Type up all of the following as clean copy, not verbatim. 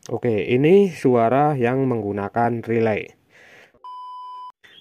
Oke, ini suara yang menggunakan relay.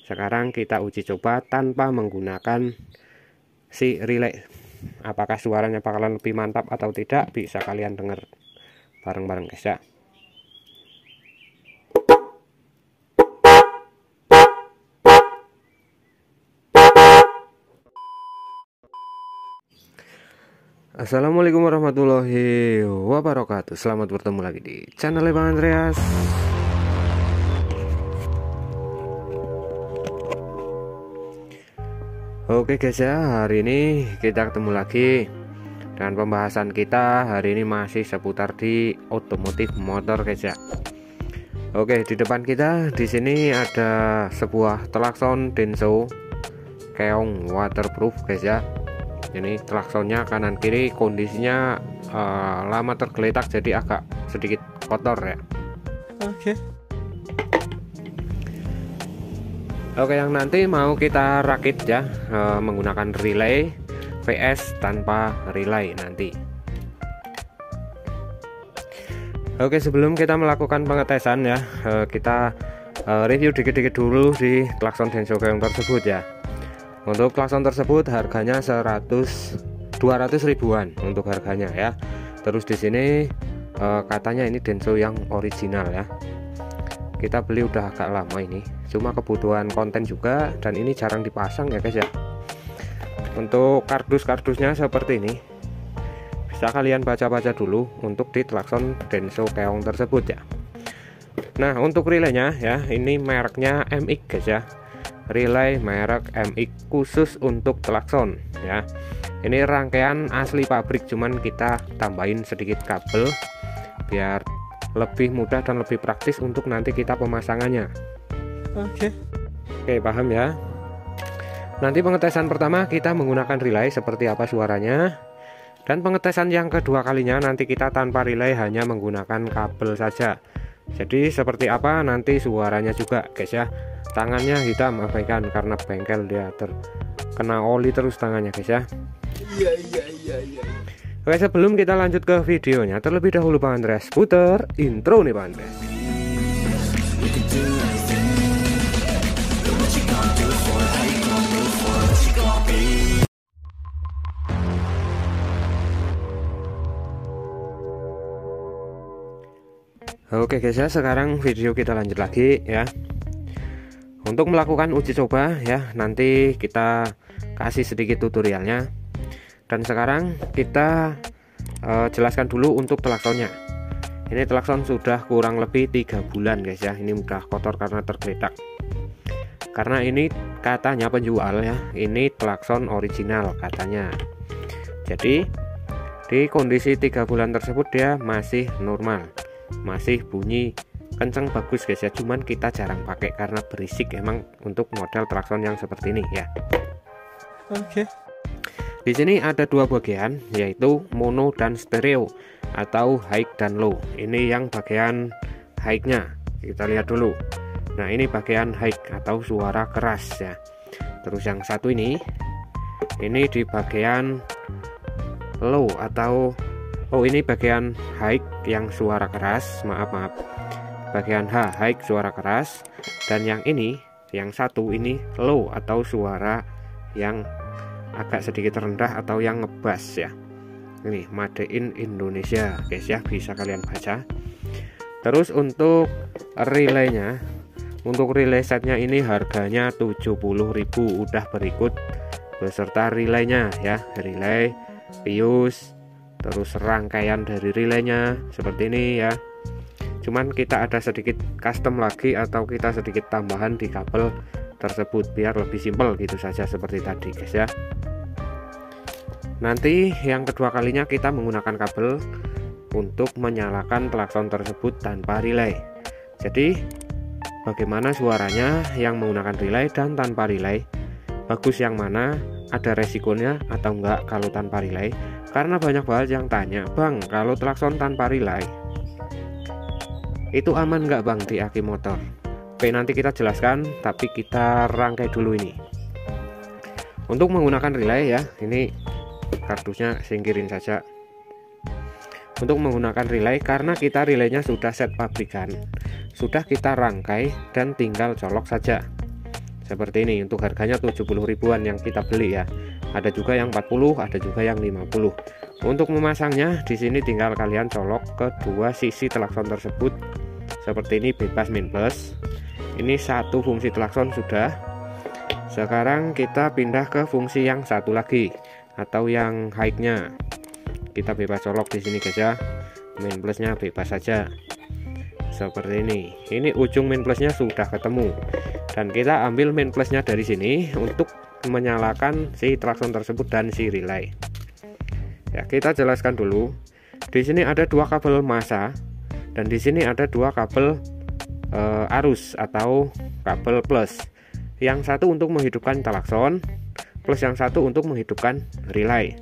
Sekarang kita uji coba tanpa menggunakan si relay. Apakah suaranya bakalan lebih mantap atau tidak, bisa kalian dengar bareng-bareng guys ya. Assalamualaikum warahmatullahi wabarakatuh. Selamat bertemu lagi di channel Bang Andreas. Oke guys ya, hari ini kita ketemu lagi. Dan pembahasan kita hari ini masih seputar di otomotif motor guys ya. Oke, di depan kita di sini ada sebuah klakson Denso keong waterproof guys ya. Ini klaksonnya kanan kiri kondisinya lama tergeletak jadi agak sedikit kotor ya. Oke, yang nanti mau kita rakit ya menggunakan relay VS tanpa relay nanti. Oke, sebelum kita melakukan pengetesan ya, kita review dikit-dikit dulu di klakson Denso keong tersebut ya. Untuk klakson tersebut harganya 200 ribuan untuk harganya ya. Terus di sini katanya ini Denso yang original ya. Kita beli udah agak lama ini, cuma kebutuhan konten juga, dan ini jarang dipasang ya guys ya. Untuk kardus-kardusnya seperti ini, bisa kalian baca-baca dulu untuk di klakson Denso keong tersebut ya. Nah, untuk relaynya ya, ini mereknya MX guys ya. Relay merek MX khusus untuk klakson ya. Ini rangkaian asli pabrik, cuman kita tambahin sedikit kabel biar lebih mudah dan lebih praktis untuk nanti kita pemasangannya. Oke, paham ya. Nanti pengetesan pertama kita menggunakan relay seperti apa suaranya, dan pengetesan yang kedua kalinya nanti kita tanpa relay hanya menggunakan kabel saja. Jadi seperti apa nanti suaranya juga guys ya. Tangannya hitam, abaikan karena bengkel, dia terkena oli terus tangannya guys ya. Iya. Oke, sebelum kita lanjut ke videonya, terlebih dahulu Bang Andreas puter intro nih Bang Andreas. Oke guys ya, sekarang video kita lanjut lagi ya. Untuk melakukan uji coba ya, nanti kita kasih sedikit tutorialnya. Dan sekarang kita jelaskan dulu untuk klaksonnya. Ini klakson sudah kurang lebih 3 bulan guys ya. Ini udah kotor karena tergeletak. Karena ini katanya penjual ya, ini klakson original katanya. Jadi di kondisi 3 bulan tersebut dia masih normal, masih bunyi kenceng bagus guys ya, cuman kita jarang pakai karena berisik emang untuk model klakson yang seperti ini ya. Oke. Di sini ada 2 bagian, yaitu mono dan stereo atau high dan low. Ini yang bagian high-nya. Kita lihat dulu. Nah, ini bagian high atau suara keras ya. Terus yang satu ini di bagian low atau ini bagian high yang suara keras. Maaf. Bagian high suara keras, dan yang ini yang satu ini low atau suara yang agak sedikit rendah atau yang ngebas ya. Ini made in Indonesia guys ya, bisa kalian baca. Terus untuk relaynya, untuk relay setnya ini harganya 70.000 udah berikut beserta relaynya ya, relay pius, terus rangkaian dari relaynya seperti ini ya. Cuman kita ada sedikit custom lagi atau kita sedikit tambahan di kabel tersebut biar lebih simpel gitu saja seperti tadi guys ya. Nanti yang kedua kalinya kita menggunakan kabel untuk menyalakan klakson tersebut tanpa relay. Jadi bagaimana suaranya yang menggunakan relay dan tanpa relay, bagus yang mana, ada resikonya atau enggak kalau tanpa relay. Karena banyak banget yang tanya, Bang, kalau klakson tanpa relay itu aman nggak Bang di aki motor? Oke, nanti kita jelaskan, tapi kita rangkai dulu ini. Untuk menggunakan relay ya, ini kardusnya singkirin saja. untuk menggunakan relay karena kita relaynya sudah set pabrikan, sudah kita rangkai dan tinggal colok saja. Seperti ini. Untuk harganya 70 ribuan yang kita beli ya. Ada juga yang 40, ada juga yang 50. Untuk memasangnya di sini tinggal kalian colok kedua sisi klakson tersebut. Seperti ini, bebas min plus. Ini satu fungsi klakson sudah. Sekarang kita pindah ke fungsi yang satu lagi atau yang high-nya. Kita bebas colok di sini guys ya. Min plusnya bebas saja. Seperti ini. Ini ujung min plusnya sudah ketemu. Dan kita ambil min plusnya dari sini untuk menyalakan si klakson tersebut dan si relay. Ya, kita jelaskan dulu. Di sini ada dua kabel massa dan di sini ada dua kabel arus atau kabel plus. Yang satu untuk menghidupkan klakson, plus yang satu untuk menghidupkan relay.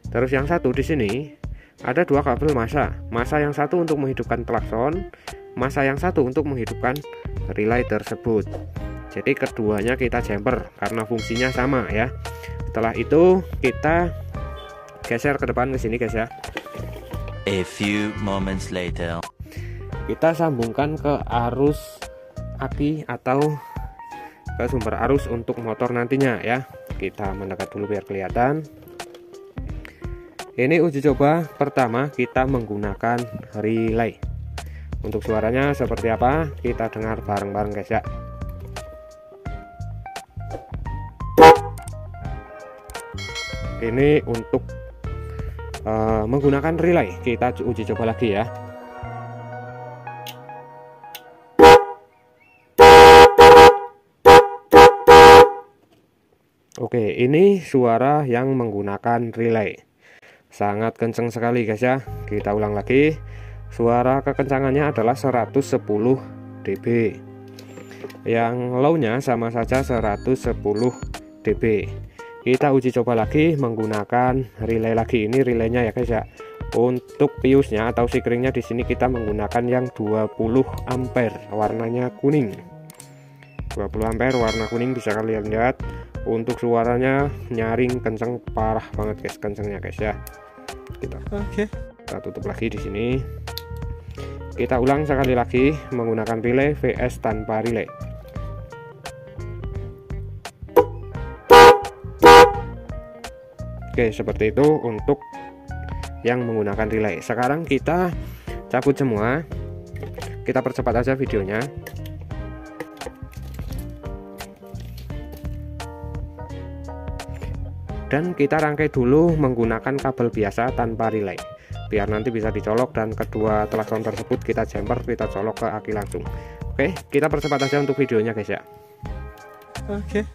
Terus yang satu di sini ada dua kabel massa. Massa yang satu untuk menghidupkan klakson, massa yang satu untuk menghidupkan relay tersebut. Jadi keduanya kita jumper karena fungsinya sama ya. Setelah itu kita geser ke depan ke sini guys ya. A few moments later. Kita sambungkan ke arus aki atau ke sumber arus untuk motor nantinya ya. Kita mendekat dulu biar kelihatan. Ini uji coba pertama kita menggunakan relay. Untuk suaranya seperti apa kita dengar bareng-bareng guys ya. Ini untuk menggunakan relay. Kita uji coba lagi ya. Oke, ini suara yang menggunakan relay. Sangat kencang sekali guys ya. Kita ulang lagi. Suara kekencangannya adalah 110 dB. Yang low-nya sama saja 110 dB. Kita uji coba lagi menggunakan relay lagi. Ini relaynya ya guys ya. Untuk piusnya atau sikringnya di sini kita menggunakan yang 20 ampere, warnanya kuning. 20 ampere warna kuning bisa kalian lihat. Untuk suaranya nyaring kenceng parah banget guys, kencengnya guys ya. Kita tutup lagi di sini. Kita ulang sekali lagi menggunakan relay vs tanpa relay. Oke, seperti itu untuk yang menggunakan relay. Sekarang kita cabut semua. Kita percepat aja videonya. Dan kita rangkai dulu menggunakan kabel biasa tanpa relay biar nanti bisa dicolok dan kedua klakson tersebut kita jumper, kita colok ke aki langsung. Oke, kita percepat aja untuk videonya guys ya. Oke.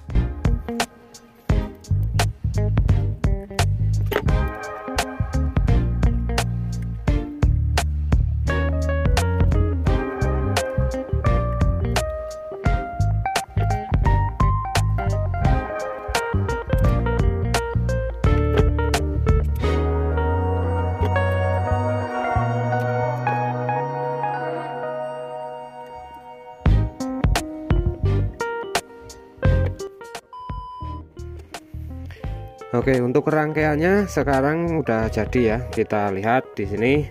Oke, untuk rangkaiannya sekarang udah jadi ya. Kita lihat di sini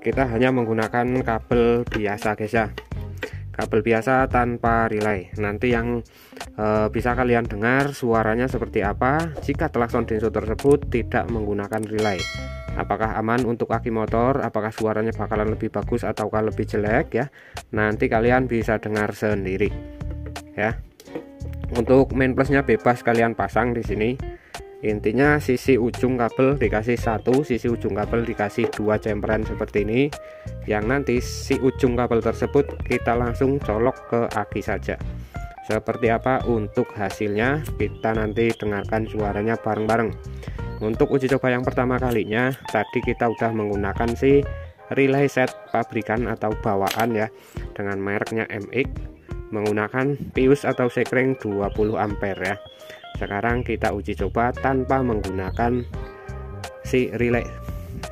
kita hanya menggunakan kabel biasa guys ya. Kabel biasa tanpa relay. Nanti yang bisa kalian dengar suaranya seperti apa jika klakson Denso tersebut tidak menggunakan relay. Apakah aman untuk aki motor, apakah suaranya bakalan lebih bagus ataukah lebih jelek ya. Nanti kalian bisa dengar sendiri ya. Untuk main plusnya bebas kalian pasang di sini. Intinya sisi ujung kabel dikasih satu, sisi ujung kabel dikasih dua jemperan seperti ini. Yang nanti si ujung kabel tersebut kita langsung colok ke aki saja. Seperti apa untuk hasilnya kita nanti dengarkan suaranya bareng-bareng. Untuk uji coba yang pertama kalinya tadi kita udah menggunakan si relay set pabrikan atau bawaan ya, dengan mereknya MX, menggunakan pius atau sekring 20 ampere ya. Sekarang kita uji coba tanpa menggunakan si relay.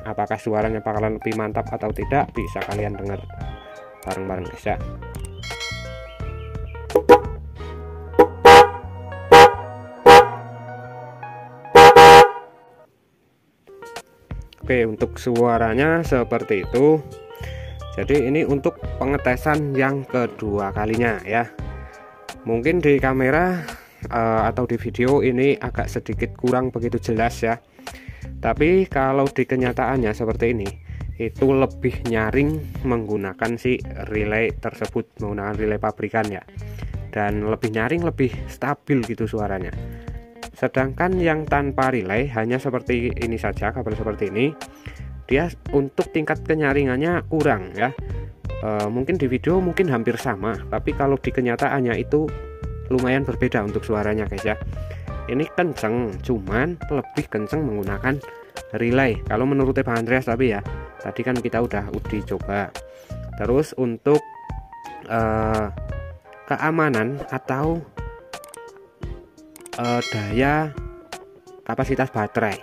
Apakah suaranya bakalan lebih mantap atau tidak, bisa kalian dengar bareng-bareng guys ya. Oke, untuk suaranya seperti itu. Jadi ini untuk pengetesan yang kedua kalinya ya. Mungkin di kamera atau di video ini agak sedikit kurang begitu jelas ya. Tapi kalau di kenyataannya seperti ini, itu lebih nyaring menggunakan si relay tersebut, menggunakan relay pabrikan ya. Dan lebih nyaring, lebih stabil gitu suaranya. Sedangkan yang tanpa relay hanya seperti ini saja, kabel seperti ini, dia untuk tingkat kenyaringannya kurang ya. Mungkin di video mungkin hampir sama, tapi kalau di kenyataannya itu lumayan berbeda untuk suaranya guys ya. Ini kenceng, cuman lebih kenceng menggunakan relay kalau menurut Bang Andreas, tapi ya tadi kan kita udah uji coba. Terus untuk keamanan atau daya kapasitas baterai.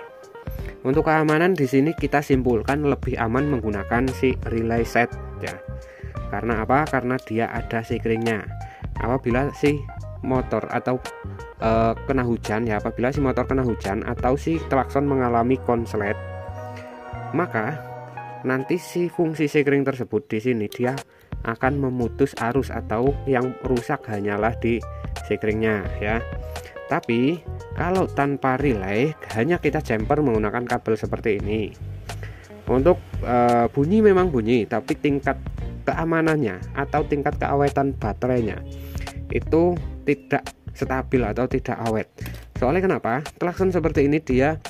Untuk keamanan di sini kita simpulkan lebih aman menggunakan si relay set ya. Karena apa? Karena dia ada sikringnya. Apabila si motor atau kena hujan ya, apabila si motor kena hujan atau si klakson mengalami konslet, maka nanti si fungsi sikring tersebut di sini dia akan memutus arus atau yang rusak hanyalah di sikringnya ya. Tapi kalau tanpa relay hanya kita jumper menggunakan kabel seperti ini. Untuk bunyi memang bunyi, tapi tingkat keamanannya atau tingkat keawetan baterainya itu tidak stabil atau tidak awet. Soalnya kenapa? Klakson seperti ini dia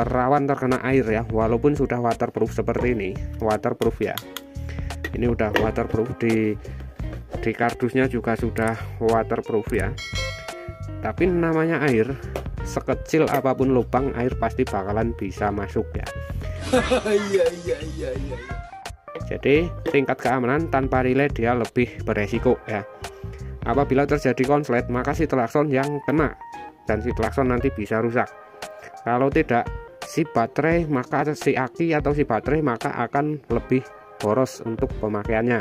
rawan terkena air ya, walaupun sudah waterproof seperti ini, waterproof ya. Ini udah waterproof, di kardusnya juga sudah waterproof ya. Tapi namanya air, sekecil apapun lubang air pasti bakalan bisa masuk ya. Jadi tingkat keamanan tanpa relay dia lebih beresiko ya. Apabila terjadi konslet maka si klakson yang kena dan si klakson nanti bisa rusak. Kalau tidak, si baterai maka si aki atau si baterai maka akan lebih boros untuk pemakaiannya.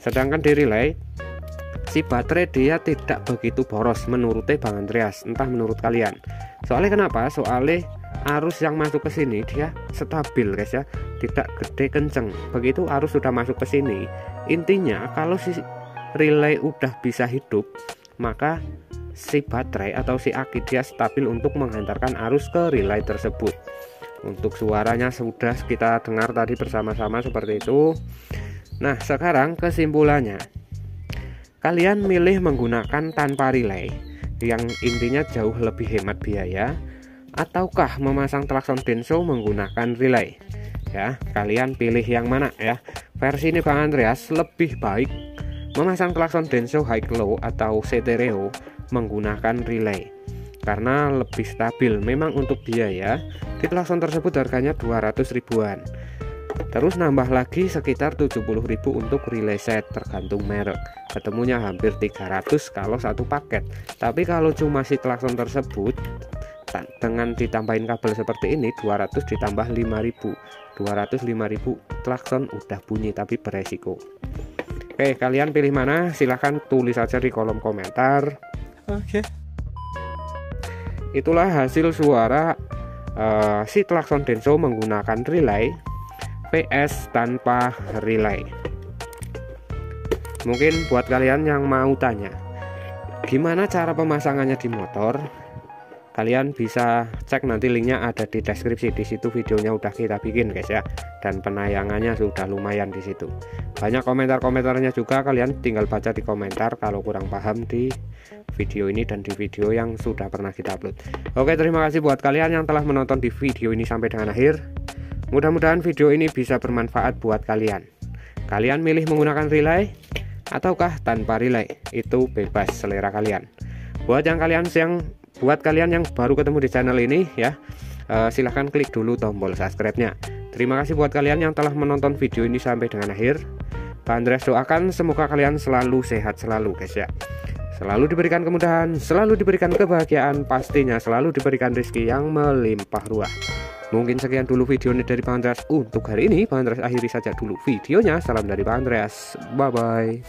Sedangkan di relay si baterai dia tidak begitu boros menurut Bang Andreas, entah menurut kalian. Soalnya kenapa? Soalnya arus yang masuk ke sini dia stabil guys ya, tidak gede kenceng. Begitu arus sudah masuk ke sini, intinya kalau si relay udah bisa hidup, maka si baterai atau si aki dia stabil untuk menghantarkan arus ke relay tersebut. Untuk suaranya sudah kita dengar tadi bersama-sama seperti itu. Nah sekarang kesimpulannya, kalian milih menggunakan tanpa relay yang intinya jauh lebih hemat biaya, ataukah memasang klakson Denso menggunakan relay ya? Kalian pilih yang mana ya? Versi ini Bang Andreas lebih baik memasang klakson Denso high low atau stereo menggunakan relay karena lebih stabil. Memang untuk biaya di klakson tersebut harganya 200 ribuan. Terus nambah lagi sekitar 70.000 untuk relay set, tergantung merek. Ketemunya hampir 300 kalau satu paket. Tapi kalau cuma si klakson tersebut dengan ditambahin kabel seperti ini 200 ditambah 5.000, 205.000 klakson udah bunyi tapi beresiko. Oke, kalian pilih mana? Silahkan tulis saja di kolom komentar. Oke. Itulah hasil suara si klakson Denso menggunakan relay PS tanpa relay. Mungkin buat kalian yang mau tanya gimana cara pemasangannya di motor, kalian bisa cek, nanti linknya ada di deskripsi. Di situ videonya udah kita bikin guys ya, dan penayangannya sudah lumayan di situ. Banyak komentar-komentarnya juga, kalian tinggal baca di komentar kalau kurang paham di video ini dan di video yang sudah pernah kita upload. Oke, terima kasih buat kalian yang telah menonton di video ini sampai dengan akhir. Mudah-mudahan video ini bisa bermanfaat buat kalian. Kalian milih menggunakan relay ataukah tanpa relay? Itu bebas selera kalian. Buat kalian yang baru ketemu di channel ini ya, silahkan klik dulu tombol subscribe-nya. Terima kasih buat kalian yang telah menonton video ini sampai dengan akhir. Bang Andreas doakan semoga kalian selalu sehat selalu guys ya. Selalu diberikan kemudahan, selalu diberikan kebahagiaan, pastinya selalu diberikan rezeki yang melimpah ruah. Mungkin sekian dulu video ini dari Bang Andreas untuk hari ini. Bang Andreas akhiri saja dulu videonya. Salam dari Bang Andreas. Bye bye.